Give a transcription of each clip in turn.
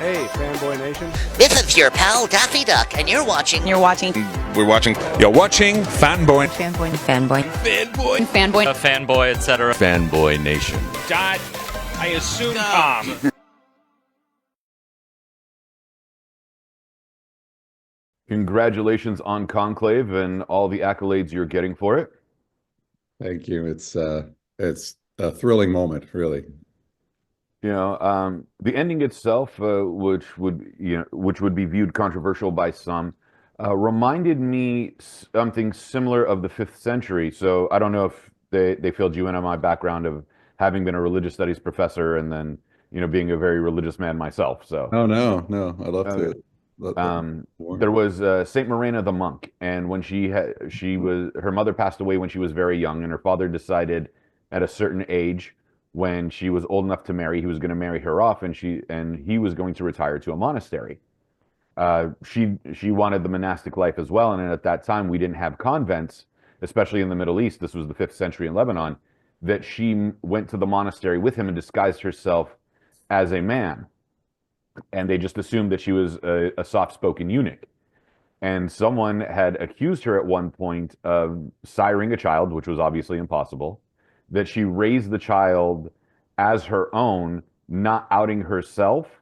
Hey, Fanboy Nation. This is your pal Daffy Duck, and you're watching. You're watching. We're watching. You're watching Fanboy. Fanboy. Fanboy. Fanboy. Fanboy. A fanboy, etc. Fanboy Nation. Dot. I assume Tom. Congratulations on Conclave and all the accolades you're getting for it. Thank you. It's a thrilling moment, really. You know, the ending itself, which would be viewed controversial by some, reminded me something similar of the 5th century. So I don't know if they filled you in on my background of having been a religious studies professor and then, being a very religious man myself. So Oh no, I love to. there was Saint Marina the monk, and when her mother passed away when she was very young, and her father decided at a certain age, when she was old enough to marry, he was going to marry her off, and he was going to retire to a monastery. She wanted the monastic life as well, and at that time we didn't have convents, especially in the Middle East. This was the 5th century in Lebanon. That she went to the monastery with him and disguised herself as a man, and they just assumed that she was a soft-spoken eunuch. And someone had accused her at one point of siring a child, which was obviously impossible, that she raised the child as her own, not outing herself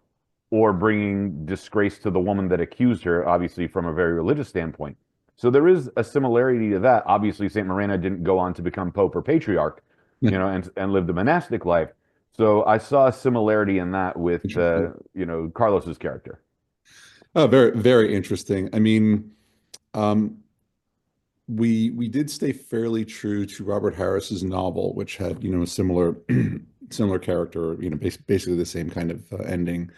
or bringing disgrace to the woman that accused her, obviously from a very religious standpoint. So there is a similarity to that. Obviously, Saint Marina didn't go on to become Pope or Patriarch, and live the monastic life. So I saw a similarity in that with, Carlos's character. Oh, very, very interesting. I mean, we did stay fairly true to Robert Harris's novel, which had, a similar character, basically the same kind of ending.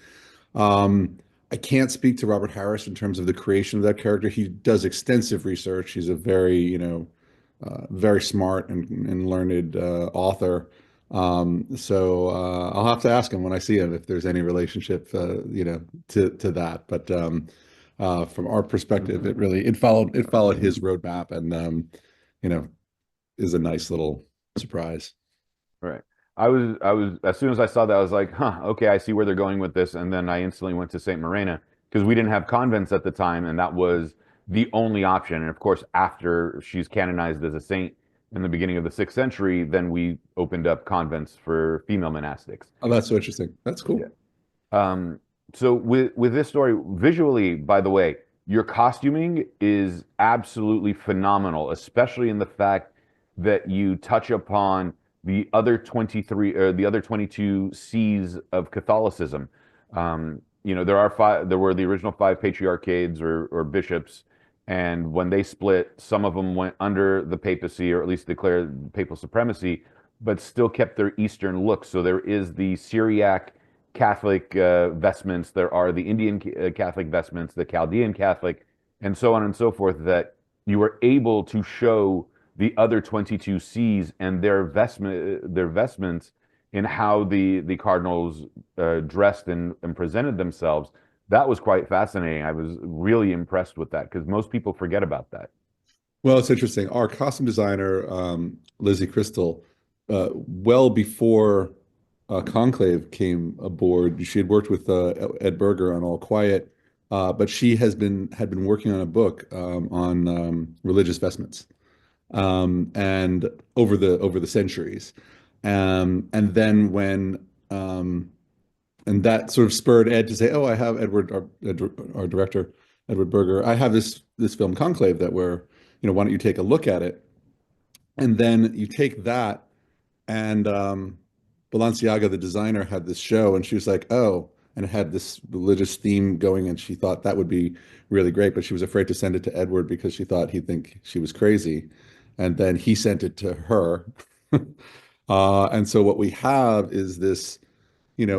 I can't speak to Robert Harris in terms of the creation of that character. He does extensive research. He's a very, very smart and learned author. So I'll have to ask him when I see him if there's any relationship, to that. But from our perspective, it followed his roadmap, and is a nice little surprise. Right. I was as soon as I saw that, I was like, okay, I see where they're going with this. And then I instantly went to Saint Marina because we didn't have convents at the time, and that was the only option. And of course, after she's canonized as a saint in the beginning of the 6th century, then we opened up convents for female monastics. Oh, that's so interesting. That's cool. Yeah. So with this story, visually, by the way, your costuming is absolutely phenomenal, especially in the fact that you touch upon the other 23 or the other 22 C's of Catholicism. There are 5. There were the original 5 patriarchades or bishops, and when they split, some of them went under the papacy, or at least declared papal supremacy, but still kept their Eastern look. So there is the Syriac Catholic vestments, there are the Indian Catholic vestments, the Chaldean Catholic, and so on and so forth, that you were able to show the other 22 C's and their vestments in how the cardinals dressed and presented themselves. That was quite fascinating. I was really impressed with that because most people forget about that. Well, it's interesting. Our costume designer, Lizzie Crystal, well before Conclave came aboard, she had worked with Ed Berger on All Quiet, but she had been working on a book on religious vestments, and over the centuries, and then when and that sort of spurred Ed to say, "Oh, I have our director, Edward Berger. I have this film Conclave that why don't you take a look at it?" And then you take that, and Balenciaga, the designer, had this show, and she was like, "Oh," and it had this religious theme going, and she thought that would be really great, but she was afraid to send it to Edward because she thought he'd think she was crazy. And then he sent it to her. And so what we have is this,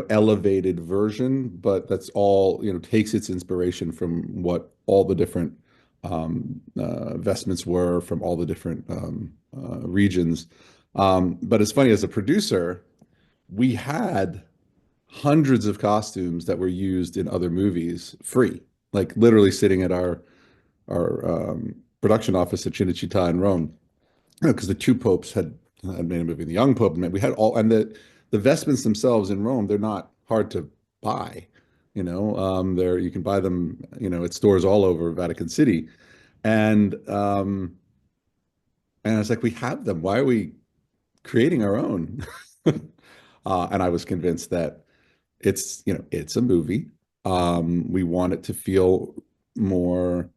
elevated version, but that's all, takes its inspiration from what all the different vestments were from all the different regions. But it's funny, as a producer, we had hundreds of costumes that were used in other movies free, like literally sitting at our production office at Cinecittà in Rome, because the 2 popes had made a movie. The young pope, we had all, and the vestments themselves in Rome, they're not hard to buy. There you can buy them, at stores all over Vatican City. And I was like, we have them. Why are we creating our own? And I was convinced that it's a movie. We want it to feel more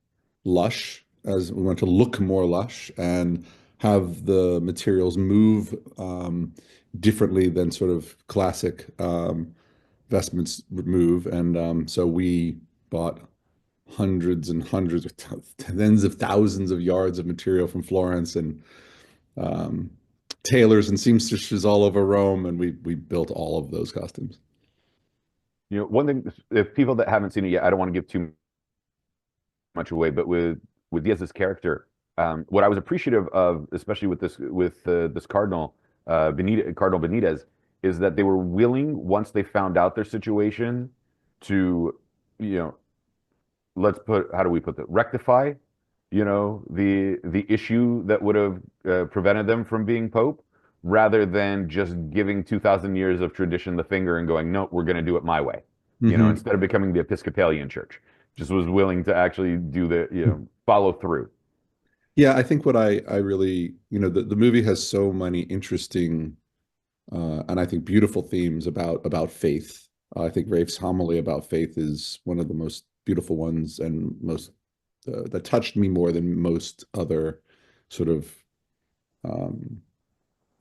lush, as we want to look more lush and have the materials move differently than sort of classic vestments would move. And so we bought hundreds and hundreds of tens of thousands of yards of material from Florence and um, tailors and seamstresses all over Rome, and we built all of those costumes. One thing, if people that haven't seen it yet, I don't want to give too much away, but with Diaz's character, what I was appreciative of, especially with this Cardinal Cardinal Benitez, is that they were willing, once they found out their situation, to, how do we put that, rectify, the issue that would have prevented them from being Pope, rather than just giving 2,000 years of tradition the finger and going, no, we're going to do it my way. Instead of becoming the Episcopalian Church, just was willing to actually do follow through. Yeah, I think what I really, the movie has so many interesting and I think beautiful themes about faith. I think Rafe's homily about faith is one of the most beautiful ones and most that touched me more than most other sort of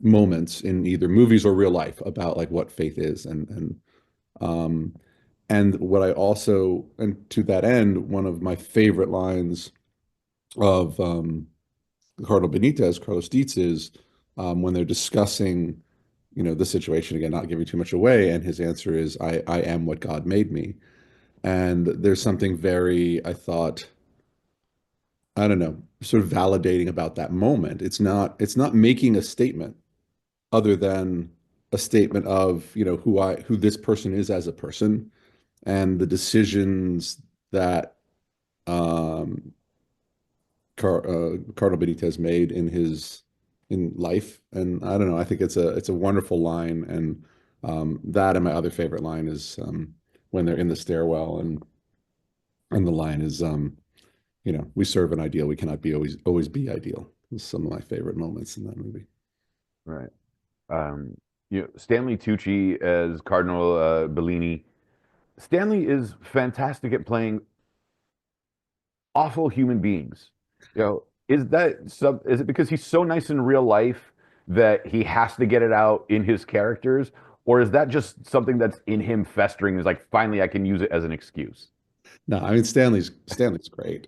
moments in either movies or real life about like what faith is. And what I also, and to that end, one of my favorite lines of Cardinal Benitez, Carlos Dietz, is when they're discussing, the situation, again, not giving too much away, and his answer is, I am what God made me. And there's something very, I thought, I don't know, sort of validating about that moment. It's not making a statement other than a statement of, who this person is as a person, and the decisions that Cardinal Benitez made in life. And I don't know, I think it's a wonderful line. And that, and my other favorite line is when they're in the stairwell, and the line is, we serve an ideal, we cannot be always be ideal. It's some of my favorite moments in that movie. Right. Stanley Tucci as Cardinal Bellini. Stanley is fantastic at playing awful human beings. Is it because he's so nice in real life that he has to get it out in his characters, or is that just something that's in him festering? Is like, finally I can use it as an excuse? No, I mean, Stanley's great.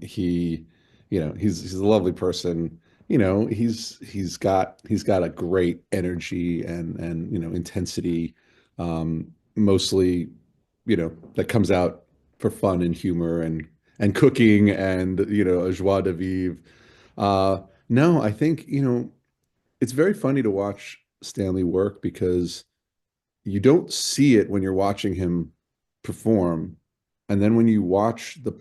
He's a lovely person. He's got a great energy and intensity, mostly, that comes out for fun and humor and cooking and a joie de vivre. No, I think it's very funny to watch Stanley work, because you don't see it when you're watching him perform. And then when you watch the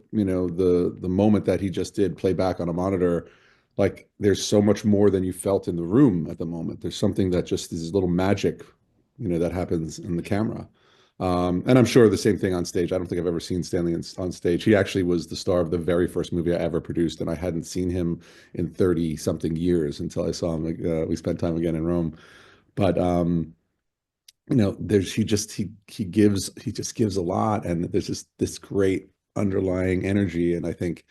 moment that he just did play back on a monitor, like, there's so much more than you felt in the room at the moment. There's something that just is a little magic, that happens in the camera. And I'm sure the same thing on stage. I don't think I've ever seen Stanley on stage. He actually was the star of the very first movie I ever produced, and I hadn't seen him in 30 something years until I saw him. We spent time again in Rome. But he just gives a lot, and there's just this great underlying energy, and I think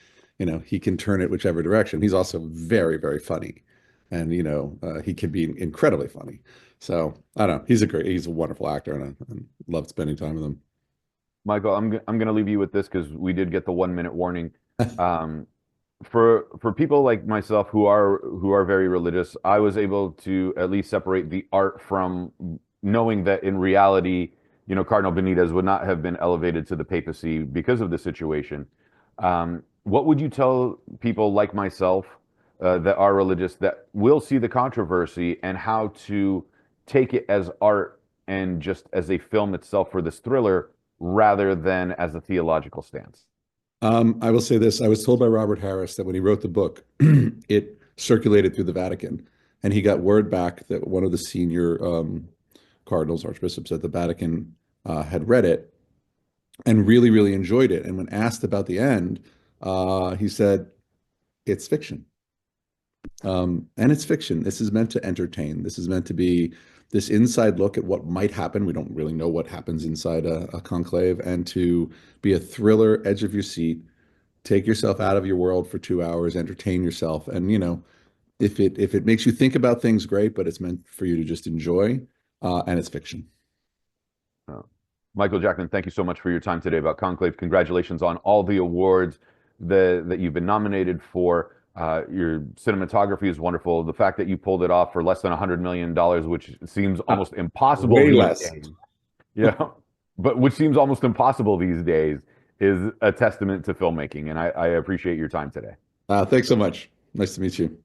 he can turn it whichever direction. He's also very, very funny, and he can be incredibly funny. So I don't know, he's a wonderful actor, and I loved spending time with him. Michael, I'm going to leave you with this, because we did get the 1-minute warning. For people like myself who are very religious, I was able to at least separate the art from knowing that in reality, Cardinal Benitez would not have been elevated to the papacy because of the situation. What would you tell people like myself that are religious, that will see the controversy, and how to take it as art and just as a film itself for this thriller, rather than as a theological stance? I will say this. I was told by Robert Harris that when he wrote the book, it circulated through the Vatican, and he got word back that one of the senior cardinals, archbishops at the Vatican, had read it and really, really enjoyed it. And when asked about the end, he said, "It's fiction." And it's fiction. This is meant to entertain. This is meant to be this inside look at what might happen. We don't really know what happens inside a conclave, and to be a thriller, edge of your seat, take yourself out of your world for 2 hours, entertain yourself. And, if it makes you think about things, great, but it's meant for you to just enjoy, and it's fiction. Michael Jackman, thank you so much for your time today about Conclave. Congratulations on all the awards that you've been nominated for. Your cinematography is wonderful. The fact that you pulled it off for less than $100 million, which seems almost impossible Way these less. days. Yeah, but which seems almost impossible these days, is a testament to filmmaking. And I appreciate your time today. Thanks so much. Nice to meet you.